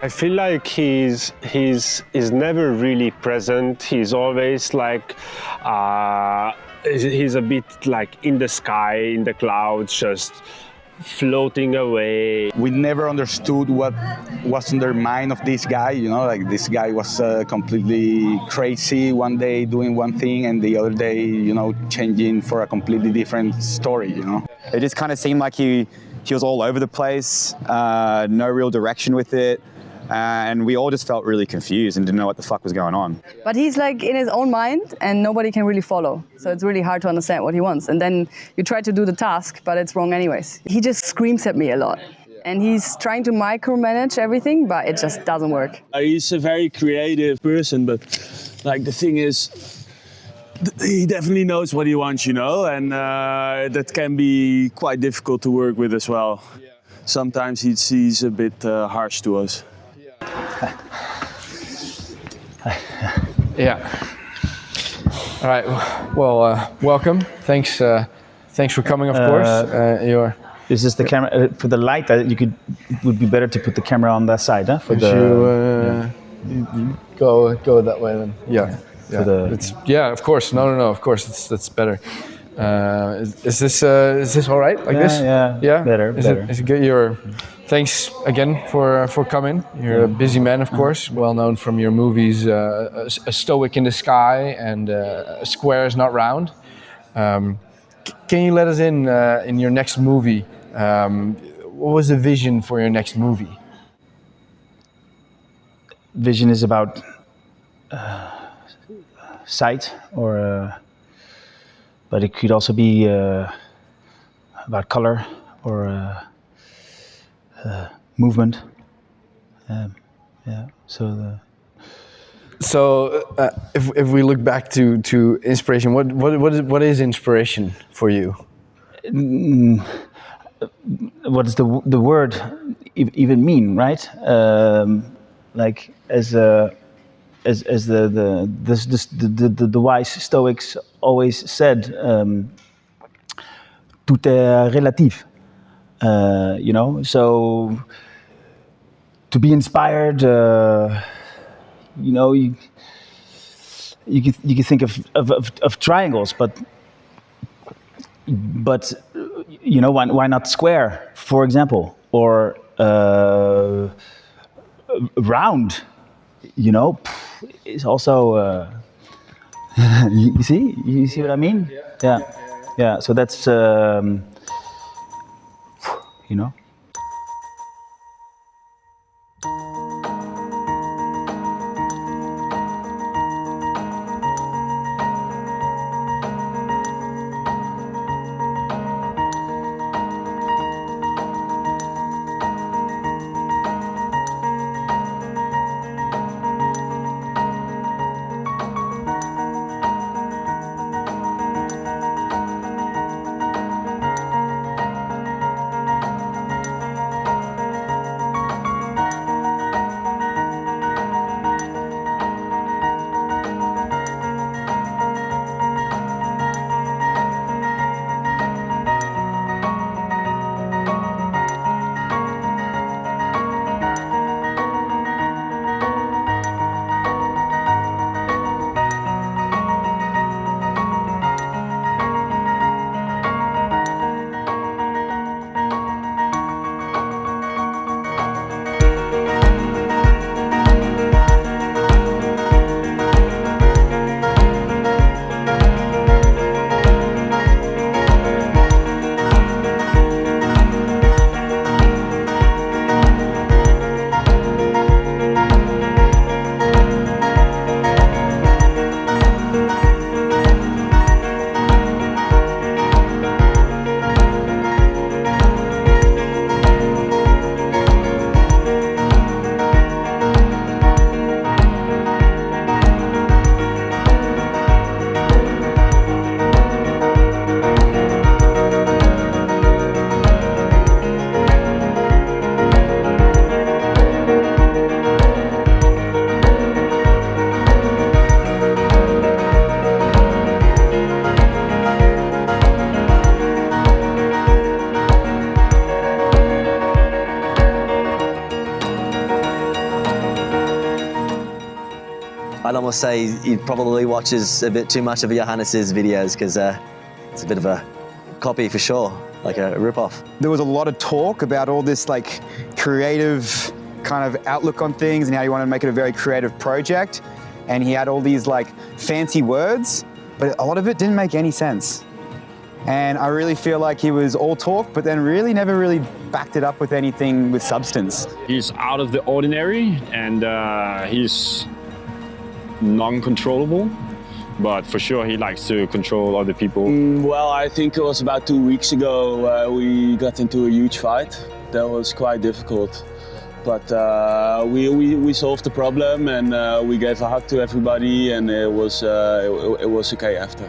I feel like he's never really present. He's always like he's a bit like in the sky, in the clouds, just floating away. We never understood what was in the mind of this guy, you know, like this guy was completely crazy one day doing one thing and the other day, you know, changing for a completely different story, you know. It just kind of seemed like he was all over the place, no real direction with it. And we all just felt really confused and didn't know what the fuck was going on. But he's like in his own mind and nobody can really follow. So it's really hard to understand what he wants. And then you try to do the task, but it's wrong anyways. He just screams at me a lot. And he's trying to micromanage everything, but it just doesn't work. He's a very creative person, but like the thing is, he definitely knows what he wants, you know, and that can be quite difficult to work with as well. Sometimes he's a bit harsh to us. Yeah. All right. Well, welcome. Thanks for coming. Of course. This is the camera for the light. It would be better to put the camera on that side, huh? For you go that way then. Yeah. Yeah. Of course. No. Of course, that's better. Is this all right? Like this? Yeah. Better. Is it good? Thanks again for coming. You're a busy man, of course, well known from your movies, A Stoic in the Sky and Square is Not Round. Can you let us in your next movie? What was the vision for your next movie? Vision is about sight, but it could also be about color or movement. So if we look back to inspiration, what is inspiration for you? What does the word even mean, right? Like as a as the wise Stoics always said, tout est relatif. You know, so to be inspired, you know, you can think of triangles, but you know, why not square, for example, or round? You know, is also you see what I mean? Yeah. So that's you know. I'd almost say he probably watches a bit too much of Johannes's videos because it's a bit of a copy for sure, like a rip-off. There was a lot of talk about all this like creative kind of outlook on things and how he wanted to make it a very creative project. And he had all these like fancy words, but a lot of it didn't make any sense. And I really feel like he was all talk, but then really never really backed it up with anything with substance. He's out of the ordinary and he's non-controllable, but for sure he likes to control other people. Well, I think it was about 2 weeks ago we got into a huge fight. That was quite difficult, but we solved the problem and we gave a hug to everybody, and it was okay after.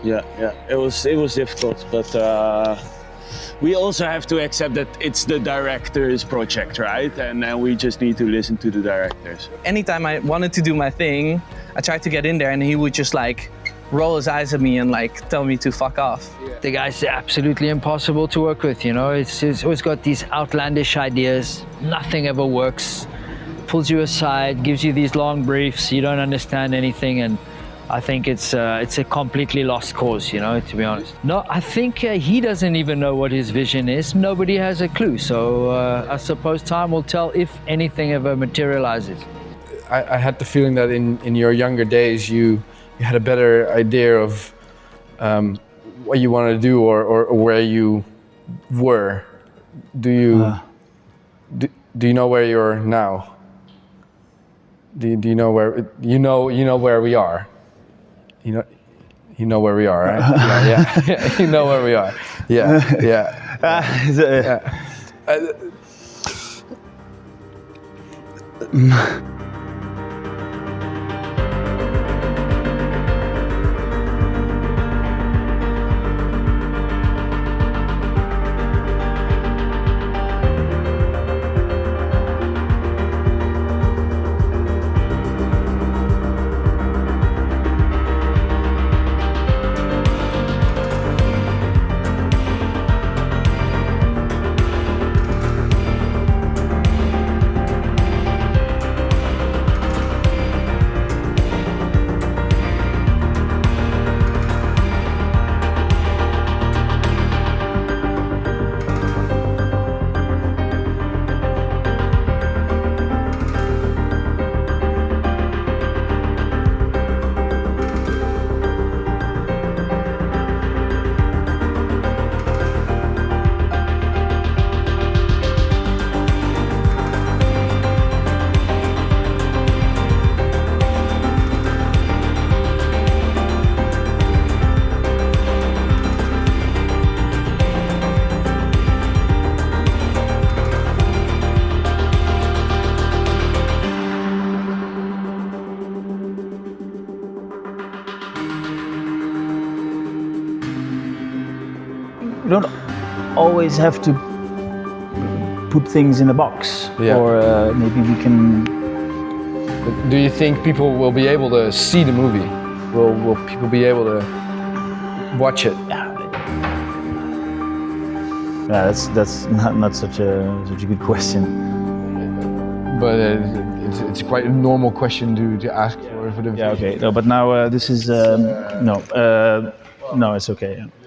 Yeah, it was difficult, but we also have to accept that it's the director's project, right? And we just need to listen to the directors. Anytime I wanted to do my thing, I tried to get in there and he would just like roll his eyes at me and like tell me to fuck off. Yeah. The guy's absolutely impossible to work with, you know? He's always got these outlandish ideas. Nothing ever works. Pulls you aside, gives you these long briefs, you don't understand anything, and I think it's a completely lost cause, you know, to be honest. No, I think he doesn't even know what his vision is. Nobody has a clue. So I suppose time will tell if anything ever materializes. I had the feeling that in your younger days, you had a better idea of what you wanted to do or where you were. Do you know where you're now? Do you know where you know where we are? You know where we are, right? Yeah. You know where we are. Yeah. don't always have to put things in a box, Yeah. or maybe we can. Do you think people will be able to see the movie? Will people be able to watch it? Yeah, that's not such a good question. But it's quite a normal question to ask for the. Yeah, okay. No, but now this is no, it's okay. Yeah.